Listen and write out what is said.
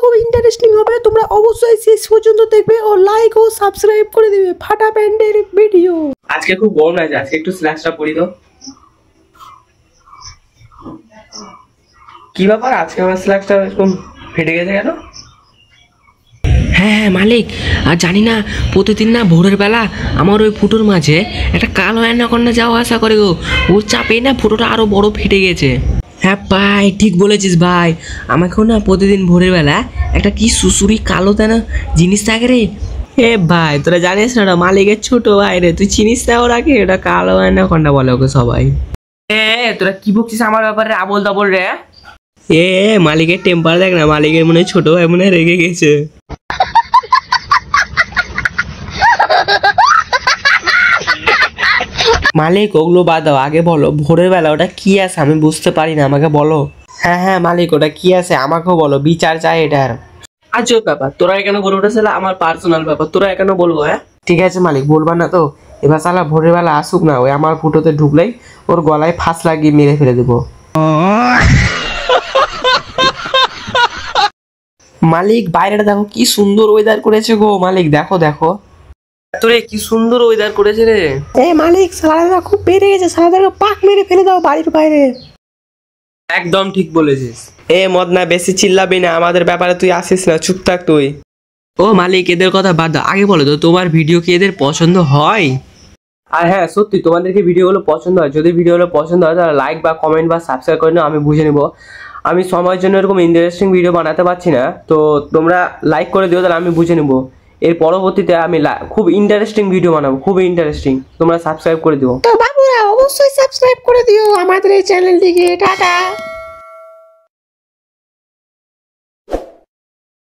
খুব ইন্টারেস্টিং হবে, তোমরা অবশ্যই শেষ পর্যন্ত দেখবে ও লাইক ও সাবস্ক্রাইব করে দিবে। ফাটা প্যান্ডের ভিডিও। আজকে খুব গরম লাগছে, আজকে একটু স্ল্যাক্সটা পরি তো। কি ব্যাপার, আজকে আমার স্ল্যাক্সটা এরকম ফেটে গেছে কেন? হ্যাঁ মালিক, আর জানি না প্রতিদিন না ভোরের বেলা আমার ওই ফুটোর মাঝে একটা কালো অ্যানাকন্ডা যাওয়া আসা করে গো। ওর চাপেই না ফুটোটা আরো বড় ফেটে গেছে। হ্যাঁ ভাই ঠিক বলেছিস ভাই, আমাকেও না প্রতিদিন ভোরের বেলা একটা কি সুসুরি কালো তেনা জিনিস থাকে রে। এ ভাই তোরা জানিস না ওটা মালিকের ছোট ভাই রে, তুই চিনিস না ওরাকে? ওটা কালো অ্যানাকন্ডা বলে ওকে সবাই। তোরা কি বলছিস আমার ব্যাপারে আবোল তাবোল রে? মালিকের টেম্পার দেখ না, মালিকের মনে হয় ছোট ভাই মনে হয় রেগে গেছে। মালিক ওগুলো বাদ দাও, আগে বলো ভোরের বেলা ওটা কি আছে, আমি বুঝতে পারি না, আমাকে বলো। হ্যাঁ মালিক ওটা কি আছে আমাকেও বলো, বিচার চাই এটার। আজব ব্যাপার, তোরা কেন বলে উঠেছিল আমার পার্সোনাল ব্যাপার, তোরা কেন বলবো? হ্যাঁ ঠিক আছে মালিক, বলবা না তো। এবার সালা ভোরের বেলা আসুক না, ওই আমার ফুটোতে ঢুকলেই ওর গলায় ফাঁস লাগিয়ে মেরে ফেলে দেবো। মালিক বাইরেটা দেখো কি সুন্দর ওয়েদার করেছে গো মালিক, দেখো দেখো। তোরে কি সুন্দর ওয়েদার করেছে রে। মালিক সালাদাটা খুব বেড়ে গেছে, সালাদাকে পাক মেরে ফেলে দাও বাড়ির বাইরে। একদম ঠিক বলেছিস। মদনা বেশি চিল্লাবি না, আমাদের ব্যাপারে তুই আসিস না, চুপ থাক তুই। ও মালিক এদের কথা বাদ দাও, আগে বলো তো তোমার ভিডিও কি এদের পছন্দ হয়? আর হ্যাঁ সত্যি তোমাদেরকে ভিডিওগুলো পছন্দ হয়, যদি ভিডিওগুলো পছন্দ হয় তাহলে লাইক বা কমেন্ট বা সাবস্ক্রাইব করে নাও, আমি বুঝে নেবো। আমি সময়ের জন্য এরকম ইন্টারেস্টিং ভিডিও বানাতে পারছি না, তো তোমরা লাইক করে দিও, তাহলে আমি বুঝে নেবো। এর পরবর্তীতে আমি খুব ইন্টারেস্টিং ভিডিও বানাবো, খুব ইন্টারেস্টিং, তোমরা সাবস্ক্রাইব করে দিও। তো বাবুরা অবশ্যই সাবস্ক্রাইব করে দিও আমাদের এই চ্যানেলটিকে। টাটা।